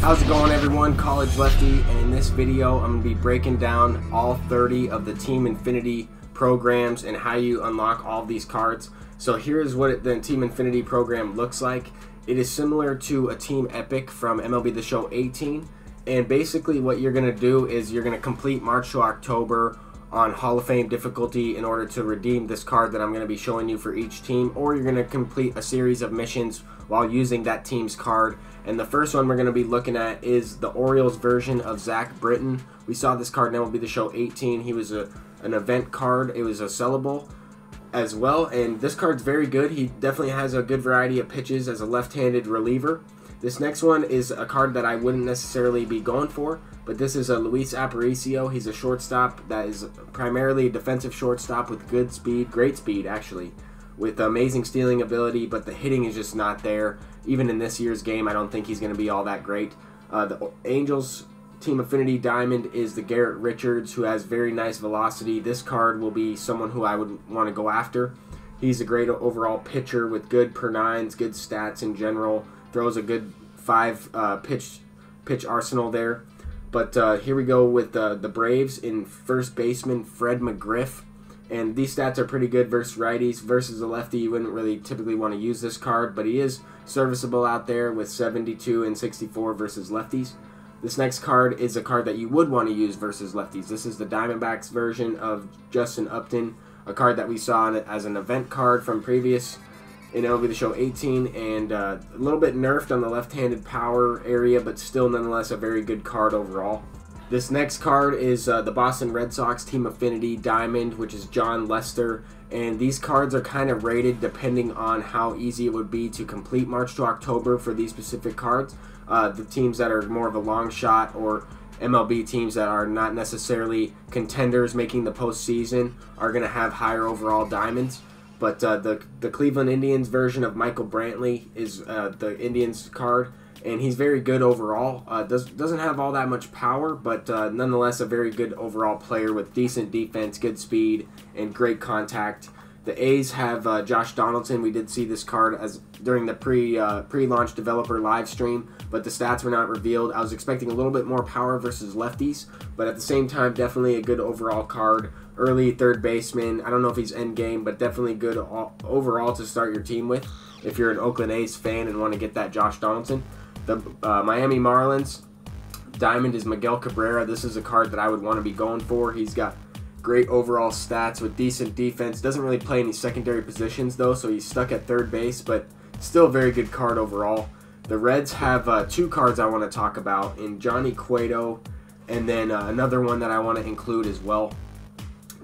How's it going, everyone? College Lefty, and in this video I'm going to be breaking down all 30 of the Team Infinity programs and how you unlock all of these cards. So here's what the Team Infinity program looks like. It is similar to a Team Epic from MLB The Show 18, and basically what you're going to do is you're going to complete March to October on Hall of Fame difficulty in order to redeem this card that I'm going to be showing you for each team, or you're going to complete a series of missions while using that team's card. And the first one we're going to be looking at is the Orioles version of Zach Britton. We saw this card in MLB The Show 18. He was an event card. It was a sellable as well, and this card's very good. He definitely has a good variety of pitches as a left-handed reliever. This next one is a card that I wouldn't necessarily be going for, but this is a Luis Aparicio. He's a shortstop that is primarily a defensive shortstop with good speed, great speed actually, with amazing stealing ability, but the hitting is just not there. Even in this year's game, I don't think he's going to be all that great. The Angels Team Affinity Diamond is the Garrett Richards, who has very nice velocity. This card will be someone who I would want to go after. He's a great overall pitcher with good per nines, good stats in general. Throws a good 5 pitch arsenal there. But here we go with the Braves in first baseman Fred McGriff. And these stats are pretty good versus righties. Versus a lefty, you wouldn't really typically want to use this card, but he is serviceable out there with 72 and 64 versus lefties. This next card is a card that you would want to use versus lefties. This is the Diamondbacks version of Justin Upton, a card that we saw as an event card from previous in MLB The Show 18, and a little bit nerfed on the left-handed power area, but still nonetheless a very good card overall. This next card is the Boston Red Sox Team Affinity Diamond, which is John Lester, and these cards are kind of rated depending on how easy it would be to complete March to October for these specific cards. The teams that are more of a long shot, or MLB teams that are not necessarily contenders making the postseason, are going to have higher overall diamonds. But the Cleveland Indians version of Michael Brantley is the Indians card, and he's very good overall. Doesn't have all that much power, but nonetheless a very good overall player with decent defense, good speed, and great contact. The A's have Josh Donaldson. We did see this card during the pre-launch developer live stream, but the stats were not revealed. I was expecting a little bit more power versus lefties, but at the same time, definitely a good overall card. Early third baseman. I don't know if he's end game, but definitely good overall to start your team with if you're an Oakland A's fan and want to get that Josh Donaldson. The Miami Marlins Diamond is Miguel Cabrera. This is a card that I would want to be going for. He's got great overall stats with decent defense. Doesn't really play any secondary positions though, so he's stuck at third base, but still a very good card overall. The Reds have 2 cards I want to talk about in Johnny Cueto, and then another one that I want to include as well.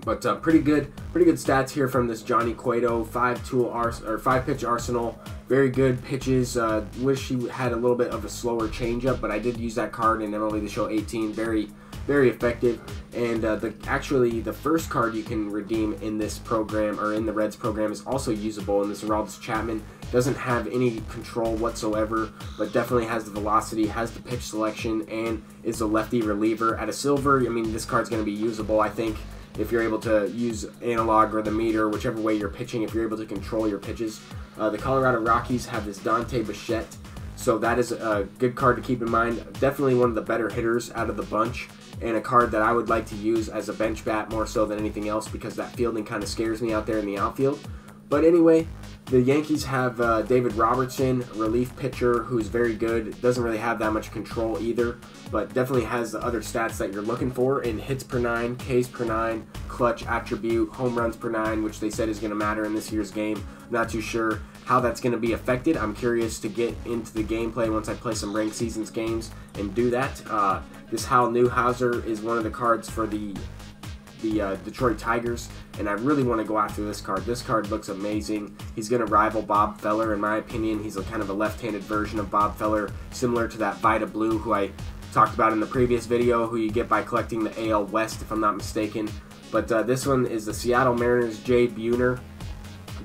But pretty good stats here from this Johnny Cueto. 5-pitch arsenal. Very good pitches. Wish he had a little bit of a slower changeup, but I did use that card in MLB The Show 18. Very effective. And actually the first card you can redeem in this program, or in the Reds program, is also usable. And this CHAPMAN doesn't have any control whatsoever, but definitely has the velocity, has the pitch selection, and is a lefty reliever. At a silver, I mean, this card's going to be usable, I think, if you're able to use analog or the meter, whichever way you're pitching, if you're able to control your pitches. The Colorado Rockies have this Dante Bichette, so that is a good card to keep in mind. Definitely one of the better hitters out of the bunch, and a card that I would like to use as a bench bat more so than anything else, because that fielding kind of scares me out there in the outfield. But anyway, the Yankees have David Robertson, relief pitcher, who's very good. Doesn't really have that much control either, but definitely has the other stats that you're looking for in hits per 9, Ks per 9, clutch attribute, home runs per 9, which they said is going to matter in this year's game. Not too sure how that's going to be affected. I'm curious to get into the gameplay once I play some ranked seasons games and do that. This Hal Newhouser is one of the cards for the Detroit Tigers, and I really want to go after this card. This card looks amazing. He's going to rival Bob Feller, in my opinion. He's a kind of a left-handed version of Bob Feller, similar to that Vita Blue, who I talked about in the previous video, who you get by collecting the AL West, if I'm not mistaken. But this one is the Seattle Mariners Jay Buhner.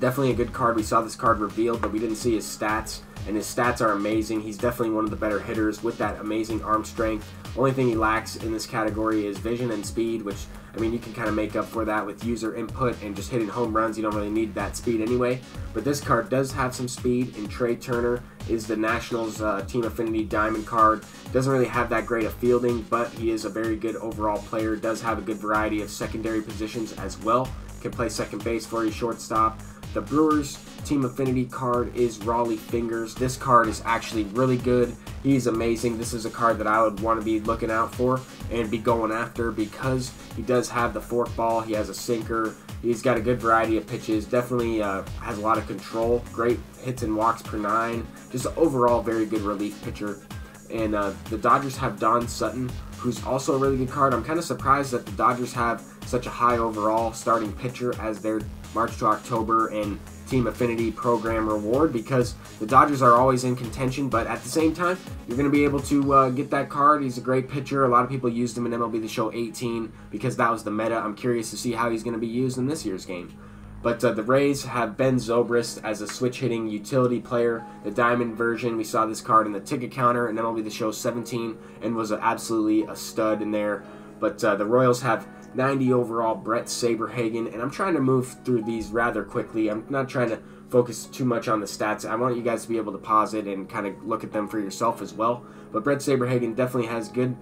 Definitely a good card. We saw this card revealed, but we didn't see his stats, and his stats are amazing. He's definitely one of the better hitters with that amazing arm strength. Only thing he lacks in this category is vision and speed, which, I mean, you can kind of make up for that with user input and just hitting home runs. You don't really need that speed anyway. But this card does have some speed, and Trey Turner is the Nationals Team Affinity Diamond card. Doesn't really have that great of fielding, but he is a very good overall player. Does have a good variety of secondary positions as well. Can play second base for you, shortstop. The Brewers Team Affinity card is Raleigh Fingers. This card is actually really good. He's amazing. This is a card that I would want to be looking out for and be going after because he does have the forkball. He has a sinker. He's got a good variety of pitches. Definitely has a lot of control. Great hits and walks per 9. Just an overall very good relief pitcher. And the Dodgers have Don Sutton, who's also a really good card. I'm kind of surprised that the Dodgers have such a high overall starting pitcher as their March to October and Team Affinity program reward, because the Dodgers are always in contention, but at the same time, you're going to be able to get that card. He's a great pitcher. A lot of people used him in MLB The Show 18 because that was the meta. I'm curious to see how he's going to be used in this year's game. But the Rays have Ben Zobrist as a switch-hitting utility player. The Diamond version, we saw this card in the ticket counter in MLB The Show 17 and was absolutely a stud in there. But the Royals have 90 overall Brett Saberhagen, and I'm trying to move through these rather quickly. I'm not trying to focus too much on the stats. I want you guys to be able to pause it and kind of look at them for yourself as well. But Brett Saberhagen definitely has good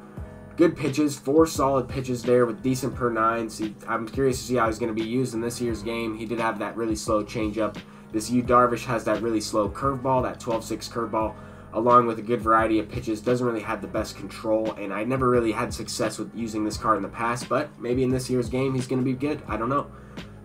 pitches, 4 solid pitches there with decent per 9s. I'm curious to see how he's going to be used in this year's game. He did have that really slow changeup. This Darvish has that really slow curveball, that 12-6 curveball, along with a good variety of pitches. Doesn't really have the best control, and I never really had success with using this card in the past, but maybe in this year's game he's going to be good. I don't know.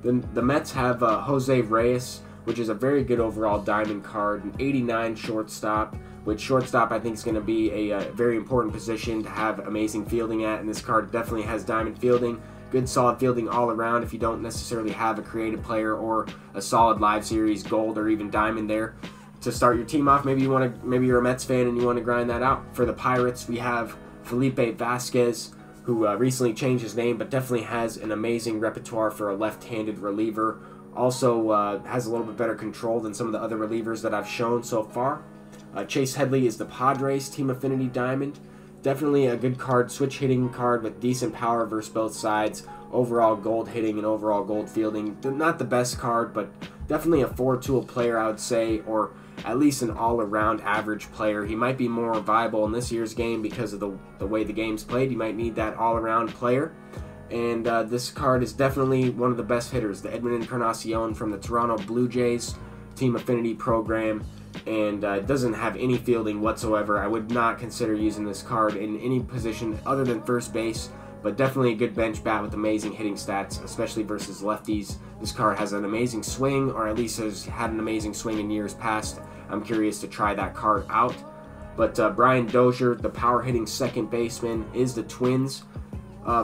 Then the Mets have Jose Reyes, which is a very good overall Diamond card, an 89 shortstop, which shortstop I think is going to be a very important position to have amazing fielding at, and this card definitely has Diamond fielding. Good solid fielding all around if you don't necessarily have a creative player or a solid live series gold or even Diamond there to start your team off. Maybe you're a Mets fan and you want to grind that out. For the Pirates, we have Felipe VAZQUEZ, who recently changed his name, but definitely has an amazing repertoire for a left-handed reliever. Also has a little bit better control than some of the other relievers that I've shown so far. Chase Headley is the Padres Team Affinity Diamond. Definitely a good card, switch hitting card with decent power versus both sides. Overall gold hitting and overall gold fielding. Not the best card, but definitely a 4-tool player, I would say, or at least an all-around average player. He might be more viable in this year's game because of the way the game's played. You might need that all-around player. And this card is definitely one of the best hitters, the Encarnacion from the Toronto Blue Jays Team Affinity program. And doesn't have any fielding whatsoever. I would not consider using this card in any position other than first base, but definitely a good bench bat with amazing hitting stats, especially versus lefties. This card has an amazing swing, or at least has had an amazing swing in years past. I'm curious to try that card out. But Brian Dozier, the power hitting second baseman, is the Twins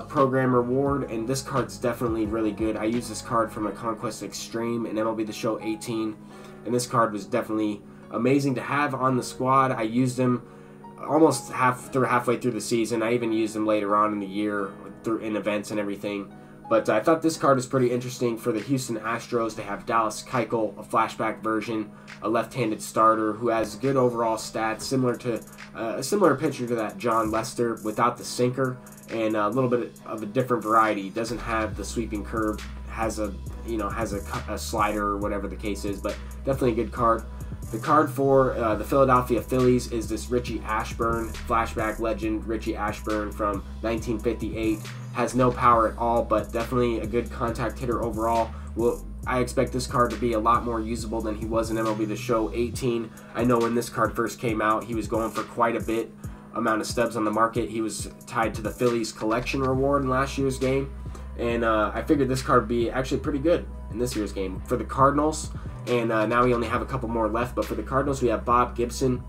program reward, and this card's definitely really good. I used this card from a Conquest Extreme in MLB The Show 18, and this card was definitely amazing to have on the squad. I used him almost halfway through the season. I even used him later on in the year in events and everything. But I thought this card is pretty interesting. For the Houston Astros, they have Dallas Keuchel, a flashback version, a left-handed starter who has good overall stats, similar to a similar pitcher to that John Lester without the sinker, and a little bit of a different variety. Doesn't have the sweeping curve, has a slider or whatever the case is, but definitely a good card. The card for the Philadelphia Phillies is this Richie Ashburn, flashback legend Richie Ashburn from 1958. Has no power at all, but definitely a good contact hitter overall. I expect this card to be a lot more usable than he was in MLB The Show 18. I know when this card first came out, he was going for quite a bit amount of stubs on the market. He was tied to the Phillies collection reward in last year's game, and I figured this card would be actually pretty good in this year's game. For the Cardinals, and now we only have a couple more left, but for the Cardinals we have Bob Gibson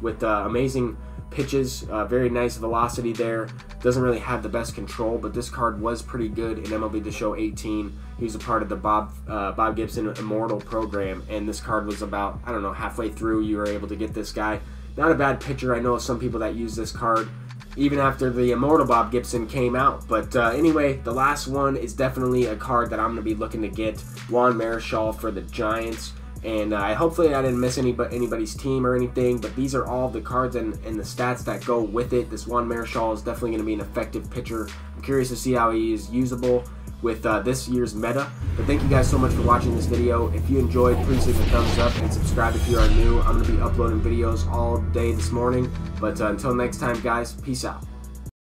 with amazing pitches, very nice velocity there. Doesn't really have the best control, but this card was pretty good in MLB The Show 18. He was a part of the Bob Gibson Immortal program, and this card was about, I don't know, halfway through you were able to get this guy. Not a bad pitcher. I know some people that use this card even after the Immortal Bob Gibson came out. But anyway, the last one is definitely a card that I'm going to be looking to get, Juan Marichal for the Giants. And hopefully I didn't miss anybody's team or anything, but these are all the cards and the stats that go with it. This Juan Marichal is definitely going to be an effective pitcher. I'm curious to see how he is usable with this year's meta. But thank you guys so much for watching this video. If you enjoyed, please leave a thumbs up and subscribe if you are new. I'm going to be uploading videos all day this morning. But until next time, guys, peace out.